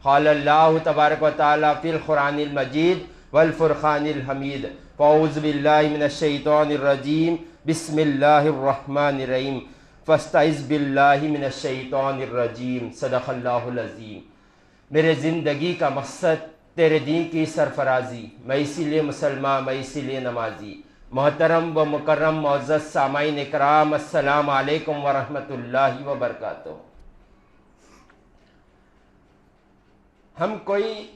قال اللہ تبارک و تعالی فی القرآن المجید والفرقان الحمید فاعوذ باللہ من الشیطان الرجیم بسم اللہ الرحمن الرحیم فاستعذ باللہ من الشیطان الرجیم صدق اللہ العظیم۔ میرے زندگی کا مقصد تیرے دین کی سرفرازی، میں اسی لیے مسلمان، میں اسی لیے نمازی۔ محترم و مکرم معزز سامعین کرام، السلام علیکم ورحمۃ اللہ وبرکاتہ۔ ہم کوئی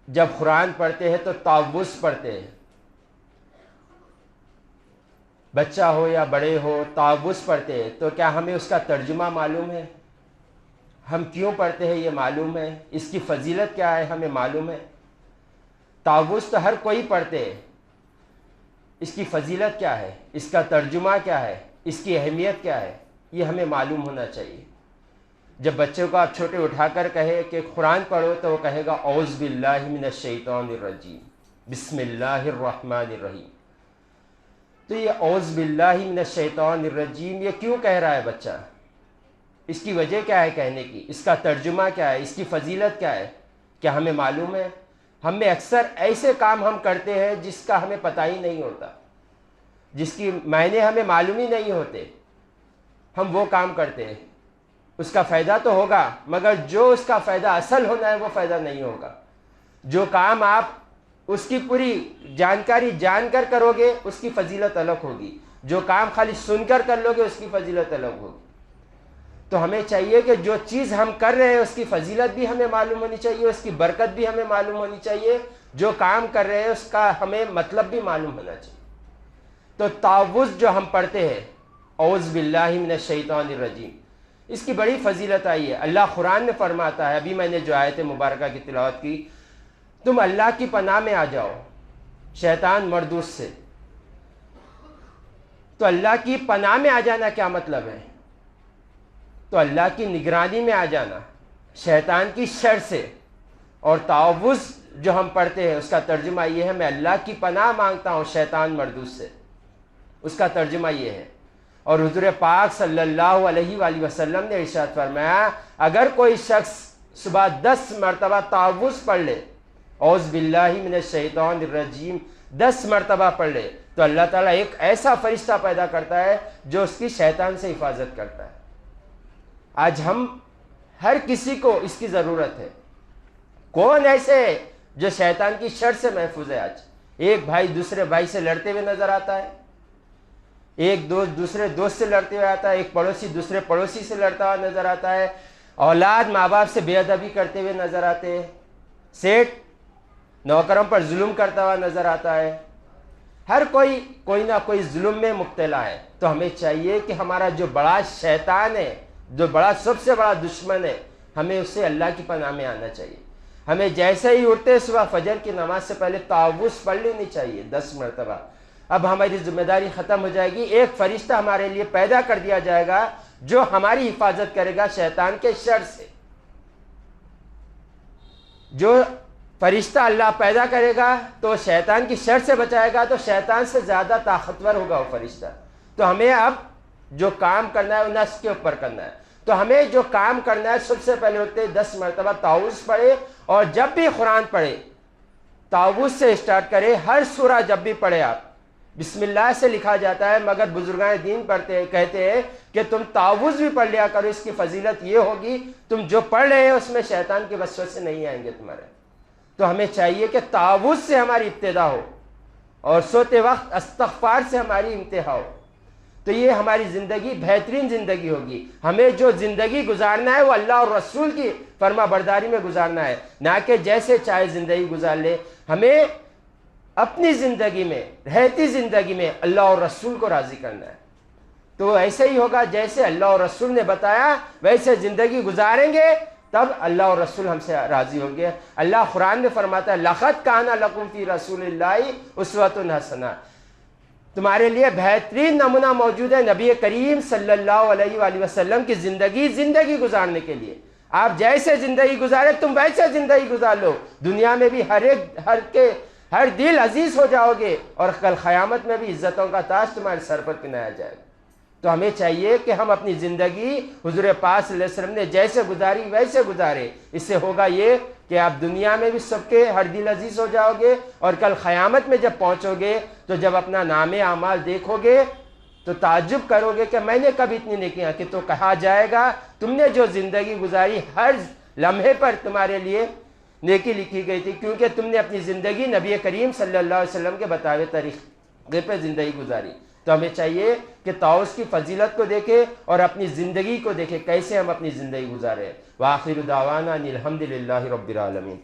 جب قرآن پڑھتے ہیں تو تعوذ پڑھتے ہیں، بچہ ہو یا بڑے ہو تعوذ پڑھتے ہیں، تو کیا ہمیں اس کا ترجمہ معلوم ہے؟ ہم کیوں پڑھتے ہیں یہ معلوم ہے؟ اس کی فضیلت کیا ہے ہمیں معلوم ہے؟ تعوذ تو ہر کوئی پڑھتے ہے، اس کی فضیلت کیا ہے، اس کا ترجمہ کیا ہے، اس کی اہمیت کیا ہے، یہ ہمیں معلوم ہونا چاہیے۔ جب بچوں کو آپ چھوٹے اٹھا کر کہے کہ قرآن پڑھو تو وہ کہے گا اعوذ باللہ من الشیطان الرجیم بسم اللہ الرحمن الرحیم۔ تو یہ اعوذ باللہ من الشیطان الرجیم یہ کیوں کہہ رہا ہے بچہ؟ اس کی وجہ کیا ہے کہنے کی؟ اس کا ترجمہ کیا ہے؟ اس کی فضیلت کیا ہے؟ کیا ہمیں معلوم ہے؟ ہم میں اکثر ایسے کام ہم کرتے ہیں جس کا ہمیں پتہ ہی نہیں ہوتا، جس کی معنی ہمیں معلوم ہی نہیں ہوتے، ہم وہ کام کرتے ہیں۔ اس کا فائدہ تو ہوگا مگر جو اس کا فائدہ اصل ہونا ہے وہ فائدہ نہیں ہوگا۔ جو کام آپ اس کی پوری جانکاری جان کر کرو گے اس کی فضیلت الگ ہوگی، جو کام خالی سن کر کر لو گے اس کی فضیلت الگ ہوگی۔ تو ہمیں چاہیے کہ جو چیز ہم کر رہے ہیں اس کی فضیلت بھی ہمیں معلوم ہونی چاہیے، اس کی برکت بھی ہمیں معلوم ہونی چاہیے، جو کام کر رہے ہیں اس کا ہمیں مطلب بھی معلوم ہونا چاہیے۔ تو تعوذ جو ہم پڑھتے ہیں اعوذ باللہ من الشیطان الرجیم، اس کی بڑی فضیلت آئی ہے۔ اللہ قرآن میں فرماتا ہے، ابھی میں نے جو آیت مبارکہ کی تلاوت کی، تم اللہ کی پناہ میں آ جاؤ شیطان مردود سے۔ تو اللہ کی پناہ میں آ جانا کیا مطلب ہے؟ تو اللہ کی نگرانی میں آ جانا شیطان کی شر سے۔ اور تعوذ جو ہم پڑھتے ہیں اس کا ترجمہ یہ ہے، میں اللہ کی پناہ مانگتا ہوں شیطان مردود سے، اس کا ترجمہ یہ ہے۔ اور حضور پاک صلی اللہ علیہ وآلہ وسلم نے ارشاد فرمایا، اگر کوئی شخص صبح 10 مرتبہ تعوذ پڑھ لے، اعوذ باللہ من الشیطان الرجیم 10 مرتبہ پڑھ لے، تو اللہ تعالیٰ ایک ایسا فرشتہ پیدا کرتا ہے جو اس کی شیطان سے حفاظت کرتا ہے۔ آج ہم ہر کسی کو اس کی ضرورت ہے۔ کون ایسے ہے جو شیطان کی شر سے محفوظ ہے؟ آج ایک بھائی دوسرے بھائی سے لڑتے ہوئے نظر آتا ہے، ایک دوست دوسرے دوست سے لڑتے ہوئے آتا ہے، ایک پڑوسی دوسرے پڑوسی سے لڑتا ہوا نظر آتا ہے، اولاد ماں باپ سے بے ادبی کرتے ہوئے نظر آتے ہیں، سیٹ نوکروں پر ظلم کرتا ہوا نظر آتا ہے۔ ہر کوئی نہ کوئی ظلم میں مبتلا ہے۔ تو ہمیں چاہیے کہ ہمارا جو بڑا شیطان ہے، جو سب سے بڑا دشمن ہے، ہمیں اس سے اللہ کی پناہ میں آنا چاہیے۔ ہمیں جیسے ہی اٹھتے صبح فجر کی نماز سے پہلے تعوذ پڑھ لینی چاہیے 10 مرتبہ۔ اب ہماری ذمہ داری ختم ہو جائے گی، ایک فرشتہ ہمارے لیے پیدا کر دیا جائے گا جو ہماری حفاظت کرے گا شیطان کے شر سے۔ جو فرشتہ اللہ پیدا کرے گا تو شیطان کی شر سے بچائے گا، تو شیطان سے زیادہ طاقتور ہوگا وہ فرشتہ۔ تو ہمیں اب جو کام کرنا ہے وہ نفس کے اوپر کرنا ہے۔ تو ہمیں جو کام کرنا ہے، سب سے پہلے اٹھتے 10 مرتبہ تعوذ پڑھے، اور جب بھی قرآن پڑھے تعوذ سے اسٹارٹ کرے۔ ہر سورہ جب بھی پڑھے آپ، بسم اللہ سے لکھا جاتا ہے، مگر بزرگان دین کہتے ہیں کہ تم تعوذ بھی پڑھ لیا کرو، اس کی فضیلت یہ ہوگی تم جو پڑھ رہے ہو اس میں شیطان کے وسوسے نہیں آئیں گے تمہارے۔ تو ہمیں چاہیے کہ تعوذ سے ہماری ابتدا ہو اور سوتے وقت استغفار سے ہماری انتہا ہو، تو یہ ہماری زندگی بہترین زندگی ہوگی۔ ہمیں جو زندگی گزارنا ہے وہ اللہ اور رسول کی فرما برداری میں گزارنا ہے، نہ کہ جیسے چاہے زندگی گزار لے۔ ہمیں اپنی زندگی میں، رہتی زندگی میں اللہ اور رسول کو راضی کرنا ہے۔ تو ایسے ہی ہوگا جیسے اللہ اور رسول نے بتایا ویسے زندگی گزاریں گے، تب اللہ اور رسول ہم سے راضی ہوں گے۔ اللہ قرآن میں فرماتا ہے لَقَدْ كَانَ لَكُمْ فِي رَسُولِ اللَّهِ أُسْوَةٌ حَسَنَةٌ، تمہارے لیے بہترین نمونہ موجود ہے نبی کریم صلی اللہ علیہ وآلہ وسلم کی زندگی گزارنے کے لیے۔ آپ جیسے زندگی گزارے تم ویسے زندگی گزار لو، دنیا میں بھی ہر دل عزیز ہو جاؤ گے، اور کل قیامت میں بھی عزتوں کا تاج تمہارے سر پر پہنایا جائے گا۔ تو ہمیں چاہیے کہ ہم اپنی زندگی حضور پاک صلی اللہ علیہ وسلم نے جیسے گزاری ویسے گزارے. اس سے ہوگا یہ کہ آپ دنیا میں بھی سب کے ہر دل عزیز ہو جاؤ گے، اور کل قیامت میں جب پہنچو گے تو جب اپنا نام اعمال دیکھو گے تو تعجب کرو گے کہ میں نے کب اتنی نیکیاں کی. تو کہا جائے گا تم نے جو زندگی گزاری ہر لمحے پر تمہارے لیے نیکی لکھی گئی تھی، کیونکہ تم نے اپنی زندگی نبی کریم صلی اللہ علیہ وسلم کے بتائے ہوئے طریقے پہ زندگی گزاری. تو ہمیں چاہیے کہ طاؤس کی فضیلت کو دیکھیں اور اپنی زندگی کو دیکھیں کیسے ہم اپنی زندگی گزارے. وآخر دعوانا ان الحمد للہ رب العالمین.